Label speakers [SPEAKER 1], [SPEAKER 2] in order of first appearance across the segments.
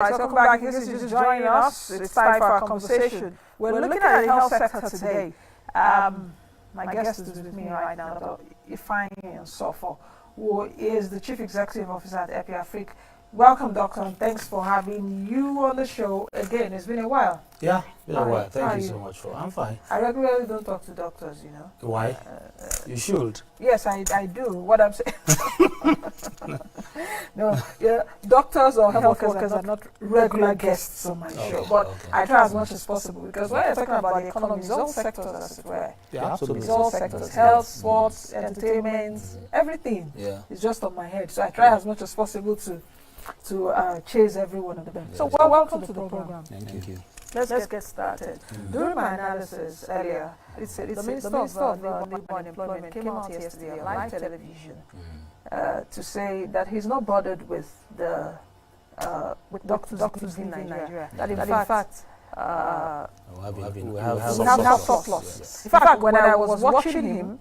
[SPEAKER 1] Welcome back. This is just joining us. It's time for our conversation. We're looking at the health sector today. My guest is with me right now, Dr. Ifeanyi Nsofor, who is the Chief Executive Officer at EpiAfrique. Welcome, Doctor, and thanks for having you on the show again. It's been a while.
[SPEAKER 2] Yeah, been a while. Thank you so much for. I'm fine.
[SPEAKER 1] I regularly don't talk to doctors, you know.
[SPEAKER 2] Why? You should.
[SPEAKER 1] Yes, I do. What I'm saying. No, yeah, doctors or health workers are not regular guests on my show, but I try as much as possible because when you're talking about the economy, it's all sectors, as it were.
[SPEAKER 2] Yeah, absolutely.
[SPEAKER 1] It's all sectors: health, sports, entertainment, everything.
[SPEAKER 2] Yeah,
[SPEAKER 1] it's just on my head. So I try as much as possible to chase every one of them. So welcome to the program.
[SPEAKER 2] Thank you.
[SPEAKER 1] Let's get started. During my analysis earlier, the Minister of Labour and Employment came out yesterday on live television to say that he's not bothered with the doctors in Nigeria. That in fact we have surplus. In fact, when I was watching him,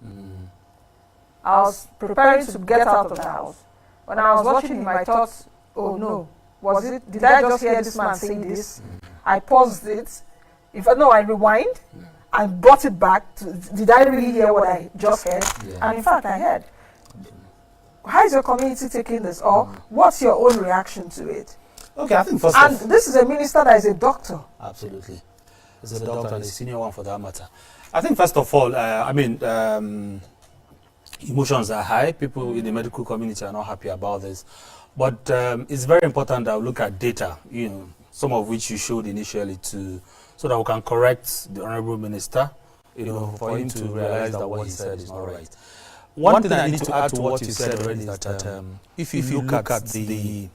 [SPEAKER 1] I was preparing to get out of the house. When I was watching him, I thought, oh no, did I just hear this man say this? I paused it. I rewind and brought it back. Did I really hear what I just heard? Yeah. And in fact, I heard. How is your community taking this? Or what's your own reaction to it?
[SPEAKER 2] Okay, I think
[SPEAKER 1] this is a minister that is a doctor.
[SPEAKER 2] Absolutely. It's a doctor and a senior one for that matter. I think first of all, emotions are high. People in the medical community are not happy about this. But it's very important that we look at data, some of which you showed initially so that we can correct the Honorable Minister, for him to realize that what he said is not right. One thing I need to add to what you said already is that if you look at the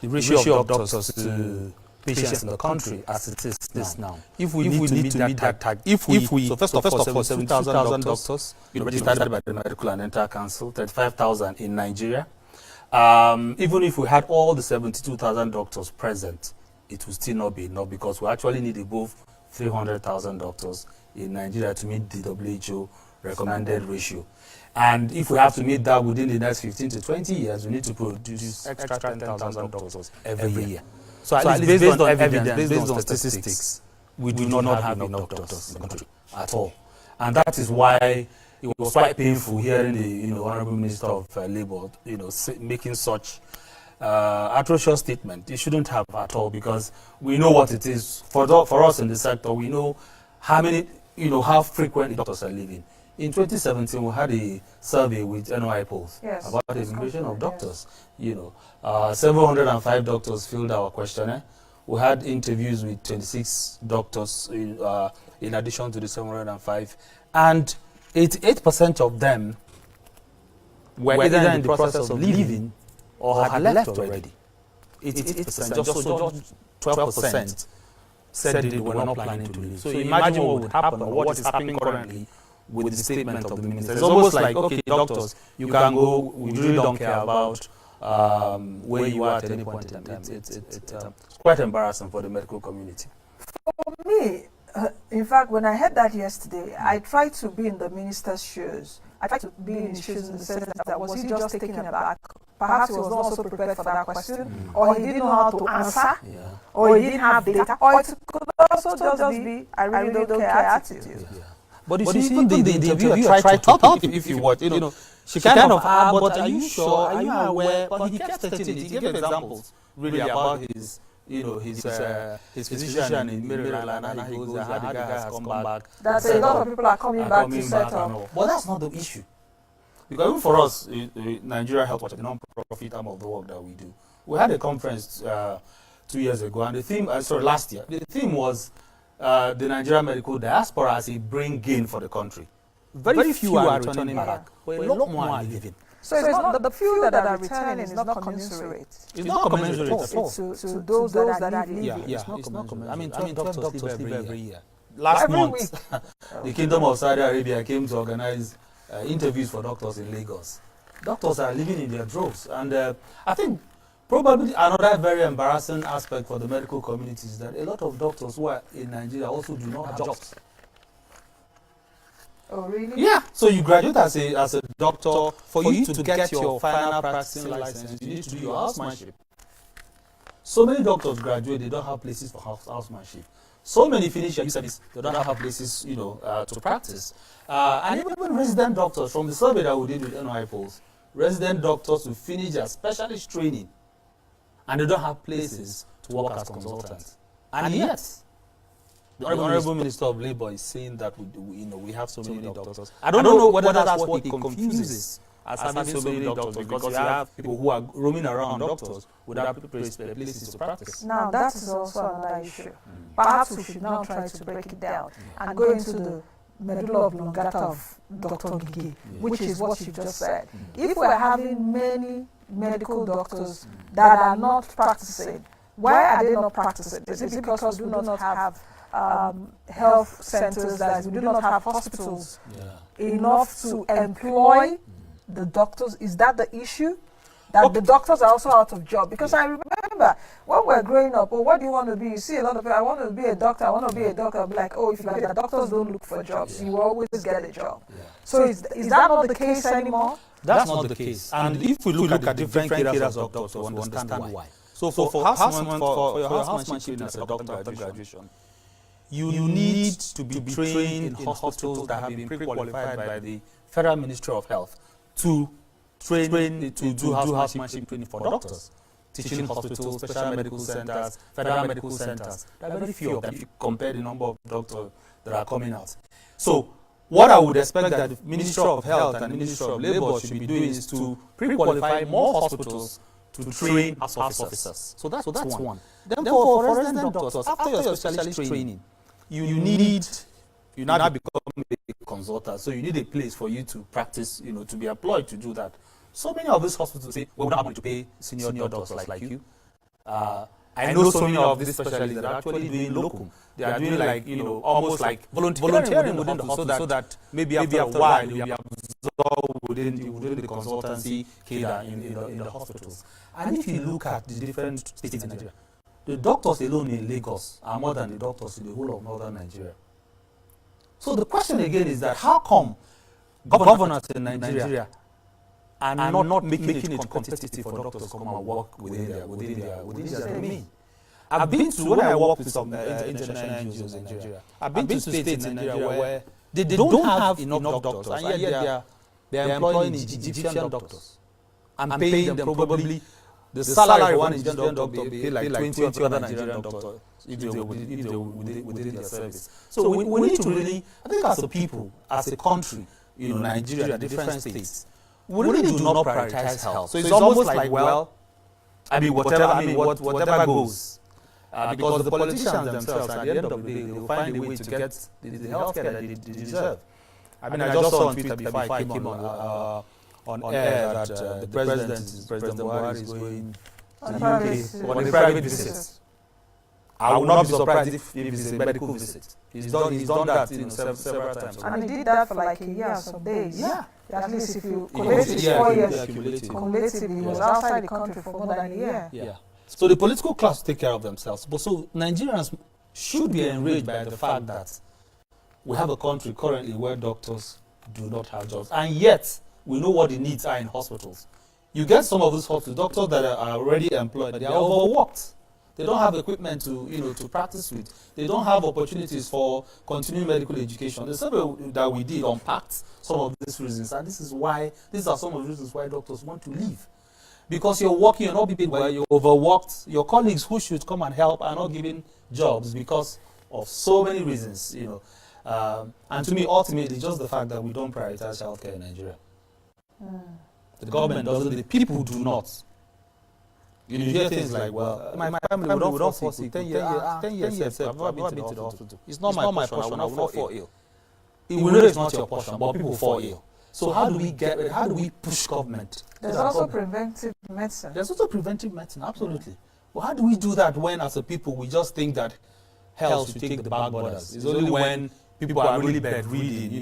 [SPEAKER 2] ratio of doctors to patients in the country as it is now, if we need to meet that target, so first of all, 70,000 doctors registered by the Medical and Dental Council, 35,000 in Nigeria. Even if we had all the 72,000 doctors present, it will still not be enough because we actually need above 300,000 doctors in Nigeria to meet the WHO recommended ratio. And if we have to meet that within the next 15 to 20 years, we need to produce extra 10,000 doctors every year. So at least based on evidence, based on statistics, we do not have enough doctors in the country at all. And that is why it was quite painful hearing the Honorable Minister of Labour making such atrocious statement. It shouldn't have at all because we know what it is for us in the sector. We know how frequently doctors are leaving. In 2017, we had a survey with NOI polls about the immigration of doctors. 705 doctors filled our questionnaire. We had interviews with 26 doctors in addition to the 705, and 88% of them were either in the process of leaving or had left already. 88%, just 12% said they were not planning to leave. So imagine what would happen or what is happening currently with the statement of the minister. It's almost like, okay, doctors, you can go, we really don't care about where you are at any point in time. It's quite embarrassing for the medical community.
[SPEAKER 1] For me, in fact, when I heard that yesterday, I tried to be in the minister's shoes. I tried to be in his shoes in the sense that was he just taken aback? Perhaps he was not also prepared for that question, or he didn't know how to answer, or he didn't have data, or it could also just be, I really don't care attitude.
[SPEAKER 2] But you see, even the interviewer tried to help if you watch, she kind of asked, but are you sure, are you aware? But he kept stating it. He gave examples really about his physician in Maryland, and he goes, how the guy has come back.
[SPEAKER 1] That a lot of people are coming back to settle.
[SPEAKER 2] But that's not the issue. Because even for us, Nigeria Health Watch, the non-profit arm of the work that we do, we had a conference 2 years ago, and the theme, last year, the theme was the Nigerian medical diaspora as a brain gain for the country. Very few are returning back, but a lot more are leaving.
[SPEAKER 1] So it's not the few that are returning is not commensurate.
[SPEAKER 2] It's not commensurate at all.
[SPEAKER 1] To those that are leaving.
[SPEAKER 2] Yeah, it's not commensurate. I mean, 12 doctors leave every year. Last month, the Kingdom of Saudi Arabia came to organize interviews for doctors in Lagos. Doctors are living in their droves, and I think probably another very embarrassing aspect for the medical community is that a lot of doctors who are in Nigeria also do not have jobs.
[SPEAKER 1] Oh, really?
[SPEAKER 2] Yeah. So you graduate as a doctor. For you to get your final practicing license, you need to do your housemanship. So many doctors graduate, they don't have places for housemanship. So many finish your service, they don't have places, to practice. And even resident doctors, from the survey that we did with NOI polls, resident doctors who finish their specialist training, and they don't have places to work as consultants. And yet, the Honorable Minister of Labour is saying that we have so many doctors. I don't know whether that's what he confuses as having so many doctors, because you have people who are roaming around doctors without places to practice.
[SPEAKER 1] Now, that is also another issue. Perhaps we should now try to break it down and go into the medulla oblongata of Dr. Gigi, which is what you just said. If we're having many medical doctors that are not practicing, why are they not practicing? Is it because we do not have health centers, that we do not have hospitals enough to employ the doctors? Is that the issue? That the doctors are also out of job? Because I remember when we're growing up, what do you want to be? You see a lot of people, I want to be a doctor, I want to be a doctor. I'll be like, if you like that, doctors don't look for jobs. You will always get a job. So is that not the case anymore?
[SPEAKER 2] That's not the case. And if we look at different areas of doctors, we understand why. So for your housemanship as a doctor after graduation, you need to be trained in hospitals that have been pre-qualified by the Federal Ministry of Health to do housemanship training for doctors. Teaching hospitals, special medical centers, federal medical centers. There are very few of them if you compare the number of doctors that are coming out. So what I would expect that the Ministry of Health and the Ministry of Labour should be doing is to pre-qualify more hospitals to train house officers. So that's one. Then for resident doctors, after your specialist training, you now become a consultant. So you need a place for you to practice, to be employed to do that. So many of these hospitals say, well, we don't have money to pay senior doctors like you. I know so many of these specialists that are actually doing locum. They are doing almost like volunteering within the hospital, so that maybe after a while you'll be absorbed within the consultancy cadre in the hospitals. And if you look at the different states in Nigeria, the doctors alone in Lagos are more than the doctors in the whole of northern Nigeria. So the question again is that how come governors in Nigeria are not making it competitive for doctors to come and work within their domain? I've been to, when I work with some international NGOs in Nigeria, I've been to states in Nigeria where they don't have enough doctors, and yet they are employing Egyptian doctors and paying them probably the salary one Egyptian doctor pay like 20 other Nigerian doctors if they within their service. So we need to really, I think as a people, as a country, Nigeria, different states, we really do not prioritize health. So it's almost like, whatever goes. Because the politicians themselves, at the end of the day, they will find a way to get the health care that they deserve. I just saw on Twitter before I came on air that the President Buhari is going to the UK on a private visit. I will not be surprised if it's a medical visit. He's done that several times.
[SPEAKER 1] And he did that for like a year, some days. Yeah. At least if you collect his 4 years, cumulatively, he was outside the country for more than a year.
[SPEAKER 2] Yeah. So the political class take care of themselves. But so Nigerians should be enraged by the fact that we have a country currently where doctors do not have jobs. And yet, we know what the needs are in hospitals. You get some of these hospitals, doctors that are already employed, they are overworked. They don't have equipment to practice with. They don't have opportunities for continuing medical education. The survey that we did unpacked some of these reasons, and these are some of the reasons why doctors want to leave. Because you're working, you're not being paid well, you're overworked. Your colleagues who should come and help are not given jobs because of so many reasons, And to me, ultimately, just the fact that we don't prioritize healthcare in Nigeria. The government doesn't, the people do not. You hear things like, well, my family would not fall sick. 10 years, I've never been to the hospital. It's not my portion, I will not fall ill. We know it's not your portion, but people fall ill. So how do we push government?
[SPEAKER 1] There's also preventive medicine.
[SPEAKER 2] There's also preventive medicine, absolutely. But how do we do that when, as a people, we just think that health should take the back borders? It's only when people are really bedridden,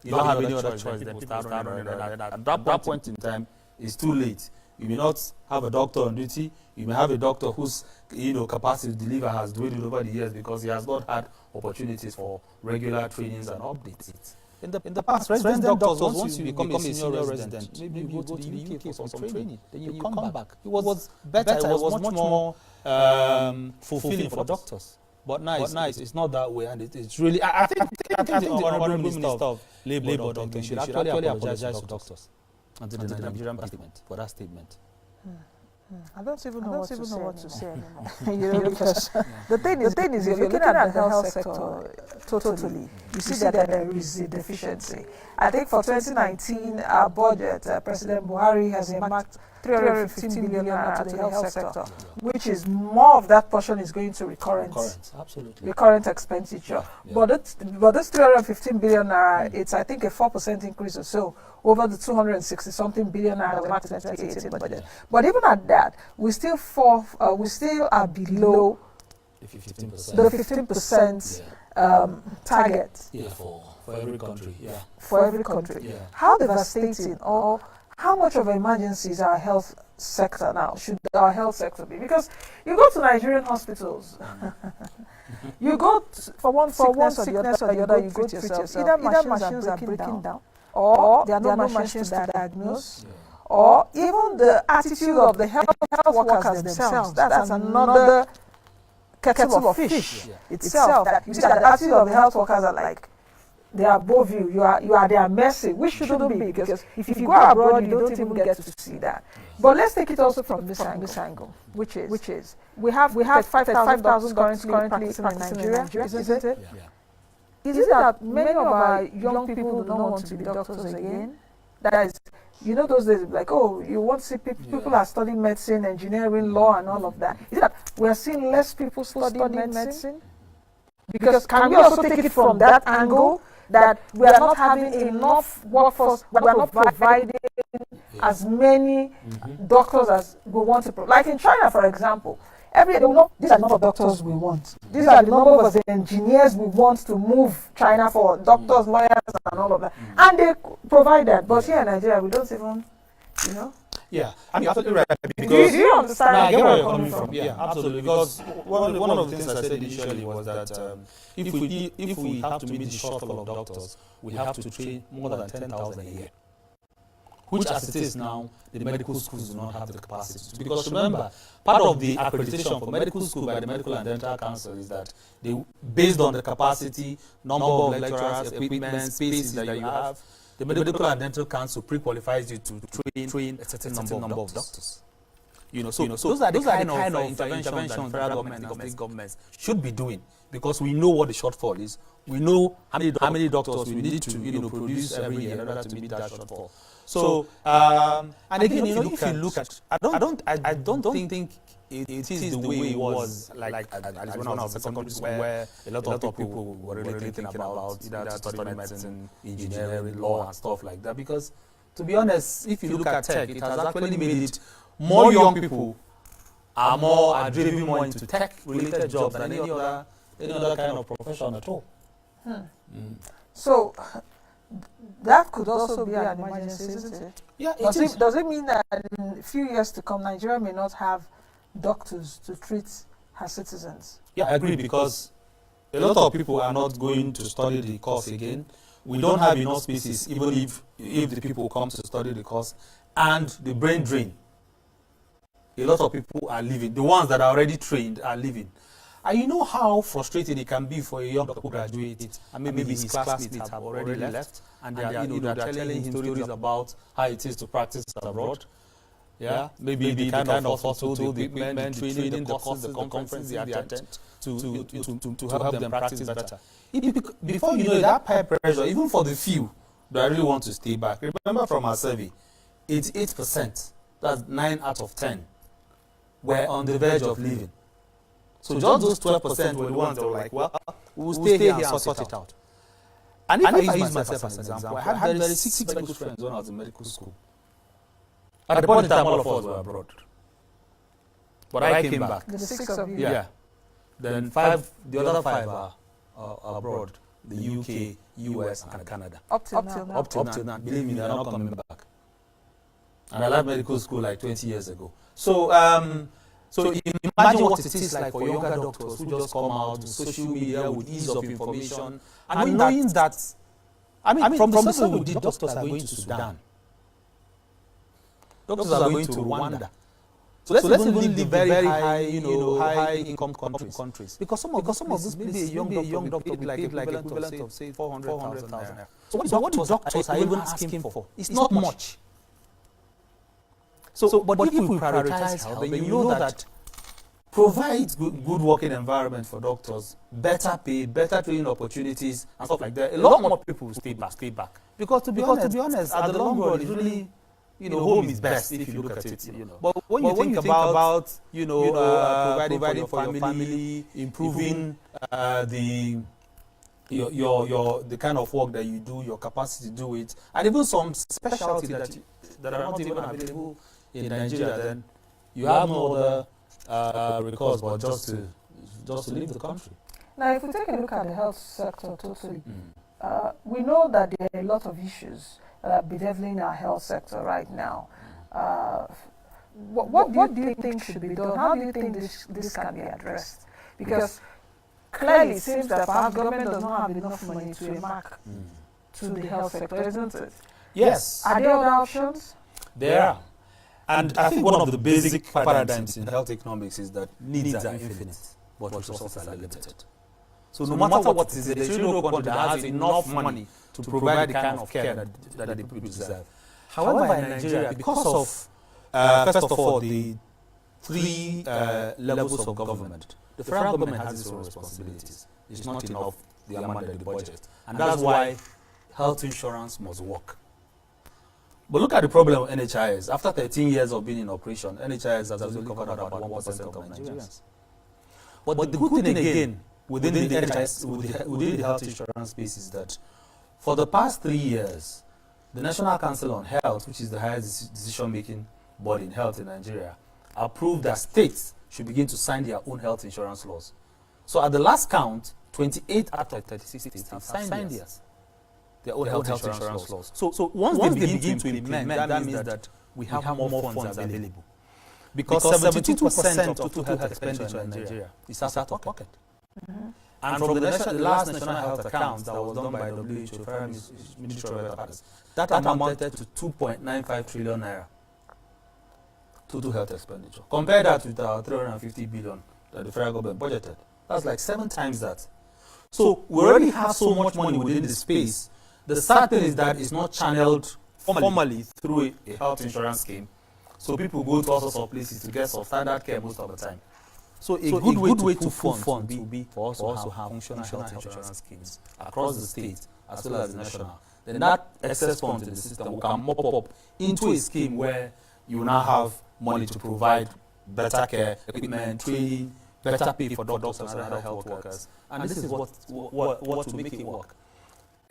[SPEAKER 2] you don't have any other choice, then people start running. At that point in time, it's too late. You may not have a doctor on duty. You may have a doctor whose capacity to deliver has dwindled over the years because he has not had opportunities for regular trainings and updates. In the past, resident doctors, once you become a senior resident, maybe you go to the UK for some training, then you come back. It was better, it was much more fulfilling for doctors. But now it's not that way, and it's really. I think the Honorable Minister of Labour, Dr. should actually apologize to doctors and to the Nigerian Parliament for that statement.
[SPEAKER 1] I don't even know what to say anymore. Because the thing is, if you're looking at the health sector totally, you see that there is a deficiency. I think for 2019, our budget, President Buhari has earmarked 315 billion naira to the health sector, which is more of that portion is going to recurrent expenditure. But this 315 billion naira, it's I think a 4% increase or so over the 260-something billion naira marked in the 2018 budget. But even at that, we still are below the 15% target.
[SPEAKER 2] Yeah, for every country. Yeah.
[SPEAKER 1] For every country. Yeah. How devastating or how much of an emergency is our health sector now? Should our health sector be? Because you go to Nigerian hospitals, you go for one sickness or the other, you go treat yourself. Either machines are breaking down, or there are no machines to diagnose, or even the attitude of the health workers themselves. That's another kettle of fish itself. That you see that the attitude of the health workers are like, they are above you. You are their mercy, which shouldn't be, because if you go abroad, you don't even get to see that. But let's take it also from this angle, which is we have 5,000 doctors currently practicing in Nigeria, isn't it? Is it that many of our young people do not want to be doctors again? That is, you know, those days like, oh, you want to see people are studying medicine, engineering, law, and all of that. Is it that we are seeing less people studying medicine? Because can we also take it from that angle? That we are not having enough workforce, we are not providing as many doctors as we want to provide. Like in China, for example, every day they will know these are the number of doctors we want. These are the number of engineers we want to move China for, doctors, lawyers, and all of that. And they provide that. But here in Nigeria, we don't even, you know.
[SPEAKER 2] Yeah, I mean, absolutely right.
[SPEAKER 1] Because do you understand?
[SPEAKER 2] I get where you're coming from. Yeah, absolutely. Because one of the things I said initially was that if we have to meet the shortfall of doctors, we have to train more than 10,000 a year. Which, as it is now, the medical schools do not have the capacity to. Because remember, part of the accreditation for medical school by the Medical and Dental Council is that they, based on the capacity, number of lecturers, equipment, spaces that you have, the Medical and Dental Council pre-qualifies you to train a certain number of doctors. You know, so those are the kind of interventions that federal government and state governments should be doing, because we know what the shortfall is. We know how many doctors we need to produce every year in order to meet that shortfall. So and again, if you look at, I don't think it is the way it was like when I was in secondary school, where a lot of people were really thinking about either to study medicine, engineering, law, and stuff like that. Because, to be honest, if you look at tech, it has actually made it more young people are driven more into tech-related jobs than any other kind of profession at all.
[SPEAKER 1] So that could also be an emergency, isn't it?
[SPEAKER 2] Yeah,
[SPEAKER 1] does it mean that in a few years to come, Nigeria may not have doctors to treat her citizens?
[SPEAKER 2] Yeah, I agree, because a lot of people are not going to study the course again. We don't have enough spaces, even if the people come to study the course, and the brain drain. A lot of people are leaving. The ones that are already trained are leaving. And you know how frustrating it can be for a young doctor who graduates, and maybe his classmates have already left, and they are telling him stories about how it is to practice abroad. Yeah, maybe the kind of hospital, the equipment, the training, the courses, the conferences they attend to help them practice better. Before you know it, that peer pressure, even for the few that really want to stay back. Remember from our survey, 88%, that's 9 out of 10, were on the verge of leaving. So just those 12% were the ones that were like, well, we'll stay here and sort it out. And if I use myself as an example, I had very 6 very good friends when I was in medical school. At the point in time, all of us were abroad. But I came back.
[SPEAKER 1] The 6 of you?
[SPEAKER 2] Yeah. Then the other 5 are abroad. The UK, US, and Canada.
[SPEAKER 1] Up till now.
[SPEAKER 2] Up till now. Believe me, they're not coming back. And I left medical school like 20 years ago. So imagine what it is like for younger doctors who just come out to social media with ease of information, and knowing that, from the survey we did, doctors are going to Sudan. Doctors are going to Rwanda.
[SPEAKER 3] So let's even leave the very high, high income countries. Because some of this, maybe a young doctor will be like equivalent of say 400,000 naira. So what the doctors are even asking for is not much. So but if we prioritize health, then you know that provides good working environment for doctors, better pay, better training opportunities, and stuff like that. A lot more people will stay back. Because to be honest, at the long run, it's really, home is best if you look at it. But when you think about providing for your family, improving the kind of work that you do, your capacity to do it, and even some specialty that are not even available in Nigeria, then you have no other recourse but just to leave the country.
[SPEAKER 1] Now, if we take a look at the health sector totally, we know that there are a lot of issues that are bedeviling our health sector right now. What do you think should be done? How do you think this can be addressed? Because clearly it seems that perhaps government does not have enough money to earmark to the health sector, isn't it?
[SPEAKER 3] Yes.
[SPEAKER 1] Are there other options?
[SPEAKER 3] There are. And I think one of the basic paradigms in health economics is that needs are infinite, but resources are limited. So no matter what it is, there should be no country that has enough money to provide the kind of care that the people deserve. However, in Nigeria, because of, first of all, the three levels of government, the federal government has its own responsibilities. It's not enough, the amount of the budget. And that's why health insurance must work. But look at the problem of NHIS. After 13 years of being in operation, NHIS has only covered about 1% of Nigerians. But the good thing again within the NHIS, within the health insurance space, is that for the past 3 years, the National Council on Health, which is the highest decision-making body in health in Nigeria, approved that states should begin to sign their own health insurance laws. So at the last count, 28 out of 36 states have signed theirs. Their own health insurance laws. So once they begin to implement, that means that we have more funds available. Because 72% of total health expenditure in Nigeria is out of pocket. And from the last national health accounts that was done by WHO, Federal Ministry of Health Affairs, that amounted to 2.95 trillion naira total health expenditure. Compare that with our 350 billion that the federal government budgeted. That's like 7 times that. So we already have so much money within the space. The sad thing is that it's not channeled formally through a health insurance scheme. So people go to all sorts of places to get substandard care most of the time. So a good way to fund would be for us to have functional health insurance schemes across the state as well as the national. Then that excess funds in the system can mop up into a scheme where you now have money to provide better care, equipment, training, better pay for doctors and other health workers. And this is what to make it work.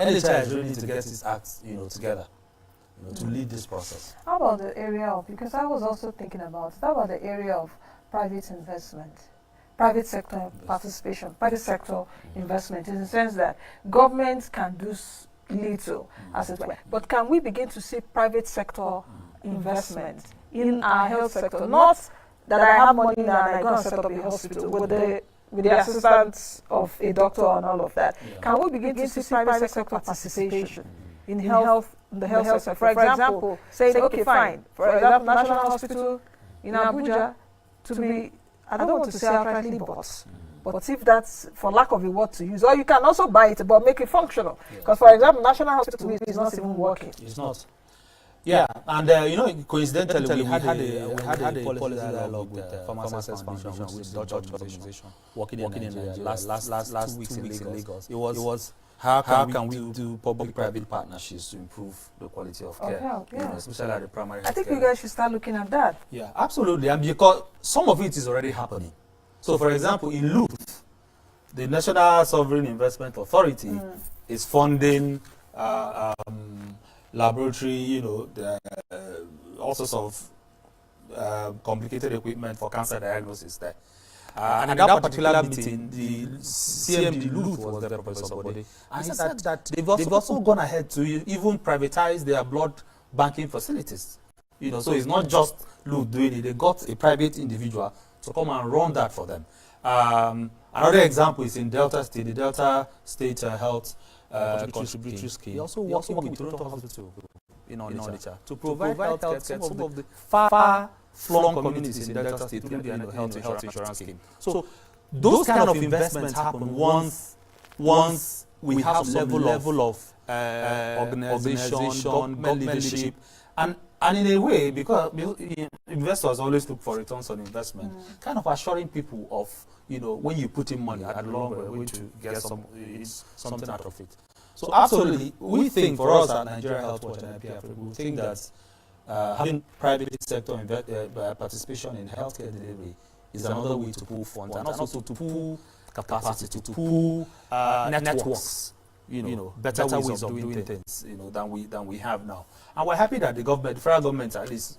[SPEAKER 3] NHIS really needs to get its acts, together, to lead this process.
[SPEAKER 1] How about the area of, because I was also thinking about, how about the area of private investment, private sector participation, private sector investment, in the sense that government can do little, as it were. But can we begin to see private sector investment in our health sector? Not that I have money now and I'm going to set up a hospital with the assistance of a doctor and all of that. Yeah. Can we begin to see private sector participation in the health sector? For example, saying, okay, fine, for example, National Hospital in Abuja to be, I don't want to say outrightly bought, but if that's for lack of a word to use, or you can also buy it but make it functional. Because for example, National Hospital is not even working.
[SPEAKER 3] It's not. Yeah, and coincidentally, we had a policy dialogue with Pharmacists Foundation, which is the Doctors Emigrations, working in Nigeria last 2 weeks in Lagos. It was how can we do public-private partnerships to improve the quality of care, especially at the primary.
[SPEAKER 1] I think you guys should start looking at that.
[SPEAKER 3] Yeah, absolutely, and because some of it is already happening. So, for example, in Luth, the National Sovereign Investment Authority is funding laboratory, all sorts of complicated equipment for cancer diagnosis there. And in that particular meeting, the CMD Luth was there, Professor Bode, and he said that they've also gone ahead to even privatize their blood banking facilities. So it's not just Luth doing it; they got a private individual to come and run that for them. Another example is in Delta State, the Delta State Health contributory scheme. He also working with Toronto Hospital in Onitsha to provide health care to some of the far flung communities in Delta State through the health insurance scheme. So those kind of investments happen once we have some level of organization, government leadership, and in a way, because investors always look for returns on investment, kind of assuring people of, when you put in money, at the long run, we're going to get something out of it. So absolutely, we think for us at Nigeria Health Watch and IPF, we think that having private sector participation in healthcare delivery is another way to pull funds and also to pull capacity, to pull networks, better ways of doing things, than we have now. And we're happy that the federal government at least,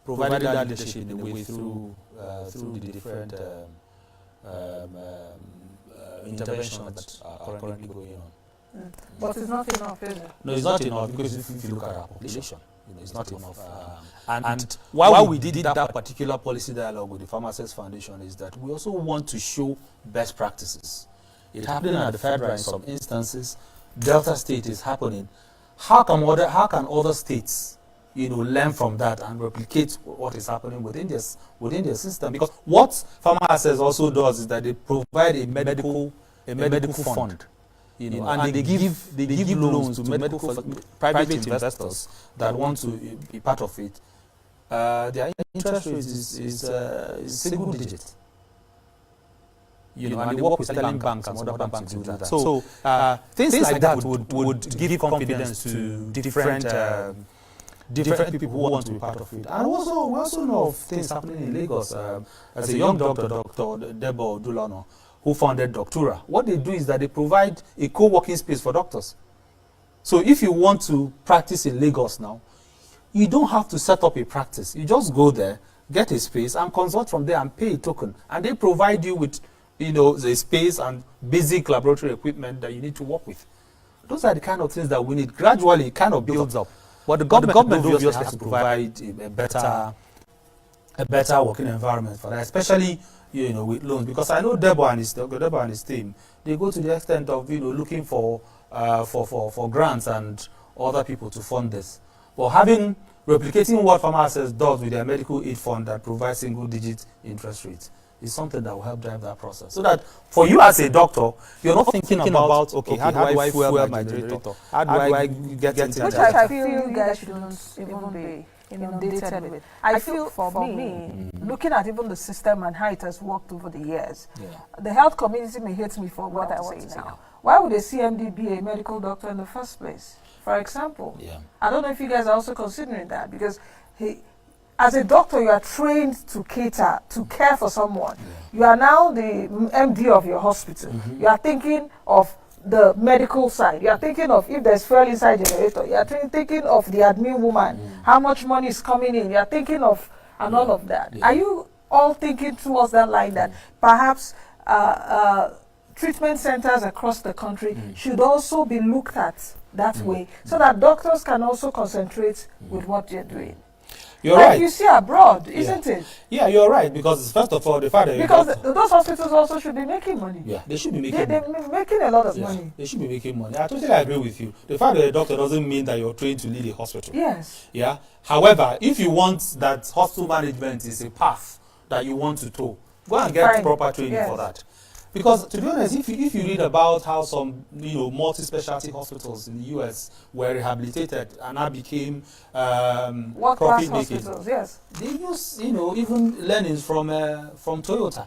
[SPEAKER 3] provided that leadership in the way through the different interventions that are currently going on.
[SPEAKER 1] But it's not enough, is it?
[SPEAKER 3] No, it's not enough, because if you look at our population, it's not enough. And why we did that particular policy dialogue with the Pharmacists Foundation is that we also want to show best practices. It's happening at the federal in some instances. Delta State is happening. How can other states, learn from that and replicate what is happening within their system? Because what Pharmacists also does is that they provide a medical fund. And they give loans to private investors that want to be part of it. Their interest rate is single digit. And they work with Sterling banks and other banks to do that. So things like that would give confidence to different people who want to be part of it. And we also know of things happening in Lagos. As a young doctor, Dr. Debo Dulano, who founded Doctura. What they do is that they provide a co-working space for doctors. So if you want to practice in Lagos now, you don't have to set up a practice. You just go there, get a space, and consult from there and pay a token. And they provide you with, the space and basic laboratory equipment that you need to work with. Those are the kind of things that we need. Gradually, it kind of builds up. But the government obviously has to provide a better working environment for that, especially with loans, because I know Debo and his team, they go to the extent of looking for grants and other people to fund this. But replicating what Pharmacists does with their medical aid fund that provides single-digit interest rates is something that will help drive that process. So that for you as a doctor, you're not thinking about okay, how do I fuel my generator? How do I get into
[SPEAKER 1] which I feel you guys shouldn't even be inundated with. I feel for me, looking at even the system and how it has worked over the years, the health community may hate me for what I say now. Why would a CMD be a medical doctor in the first place? For example, I don't know if you guys are also considering that, because as a doctor, you are trained to care for someone. You are now the MD of your hospital. You are thinking of the medical side. You are thinking of if there's fuel inside generator. You are thinking of the admin woman, how much money is coming in. You are thinking of and all of that. Are you all thinking towards that line that perhaps treatment centers across the country should also be looked at that way, so that doctors can also concentrate with what they're doing?
[SPEAKER 3] You're right.
[SPEAKER 1] You see abroad, isn't it?
[SPEAKER 3] Yeah, you're right, because first of all, the fact that
[SPEAKER 1] because those hospitals also should be making money.
[SPEAKER 3] Yeah, they should be making
[SPEAKER 1] money. They're making a lot of money.
[SPEAKER 3] They should be making money. I totally agree with you. The fact that a doctor doesn't mean that you're trained to lead a hospital.
[SPEAKER 1] Yes.
[SPEAKER 3] Yeah. However, if you want that hospital management is a path that you want to toe, go and get proper training for that. Because to be honest, if you read about how some multi-specialty hospitals in the US were rehabilitated and now became profit making, they use even learnings from Toyota,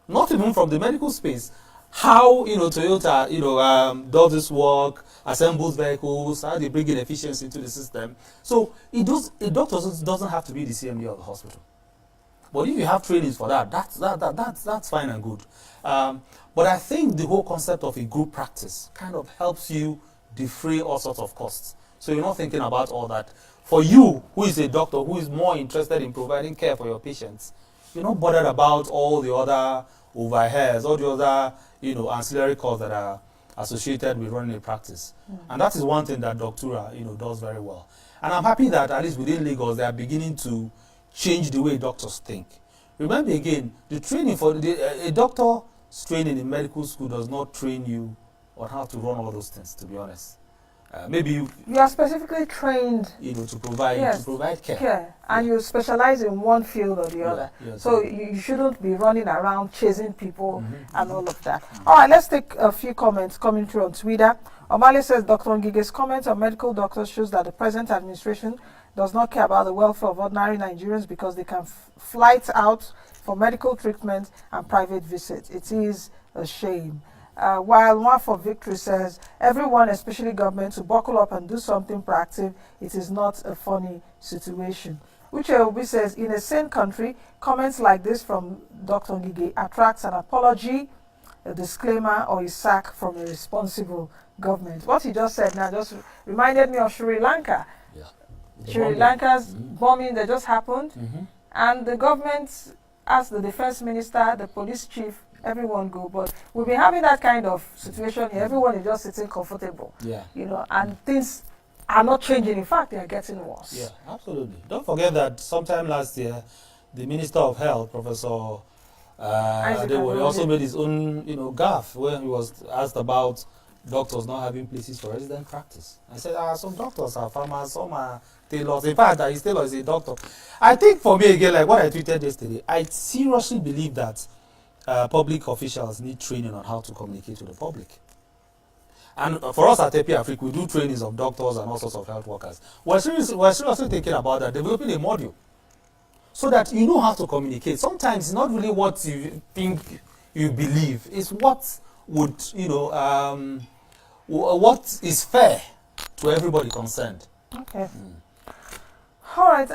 [SPEAKER 3] not even from the medical space. How Toyota does this work, assembles vehicles, how they bring in efficiency into the system. So a doctor doesn't have to be the CMD of the hospital. But if you have trainings for that, that's fine and good. But I think the whole concept of a group practice kind of helps you defray all sorts of costs. So you're not thinking about all that. For you, who is a doctor, who is more interested in providing care for your patients, you're not bothered about all the other overheads, all the other ancillary costs that are associated with running a practice. And that is one thing that Doctura does very well. And I'm happy that at least within Lagos, they are beginning to change the way doctors think. Remember again, the training for a doctor's training in medical school does not train you on how to run all those things, to be honest. maybe
[SPEAKER 1] you are specifically trained,
[SPEAKER 3] to provide care.
[SPEAKER 1] And you specialize in one field or the other. So you shouldn't be running around chasing people and all of that. All right, let's take a few comments coming through on Twitter. Omale says Dr. Ngige's comments on medical doctors shows that the present administration does not care about the welfare of ordinary Nigerians because they can flight out for medical treatment and private visits. It is a shame. While One for Victory says, everyone, especially government, to buckle up and do something proactive. It is not a funny situation. Uche Obi says, in a sane country, comments like this from Dr. Ngige attracts an apology, a disclaimer, or a sack from a responsible government. What he just said now just reminded me of Sri Lanka. Sri Lanka's bombing that just happened, and the government asked the defense minister, the police chief, everyone go. But we've been having that kind of situation here. Everyone is just sitting comfortable, and things are not changing. In fact, they are getting worse.
[SPEAKER 3] Yeah, absolutely. Don't forget that sometime last year, the Minister of Health, Professor Adewoye, also made his own, gaffe when he was asked about doctors not having places for resident practice. I said, some doctors are farmers, some are tailors. In fact, his tailor is a doctor. I think for me, again, like what I tweeted yesterday, I seriously believe that public officials need training on how to communicate to the public. And for us at Epi Africa, we do trainings of doctors and all sorts of health workers. We're seriously thinking about that, developing a module so that you know how to communicate. Sometimes it's not really what you think you believe, it's what would, what is fair to everybody concerned.
[SPEAKER 1] Okay. All right.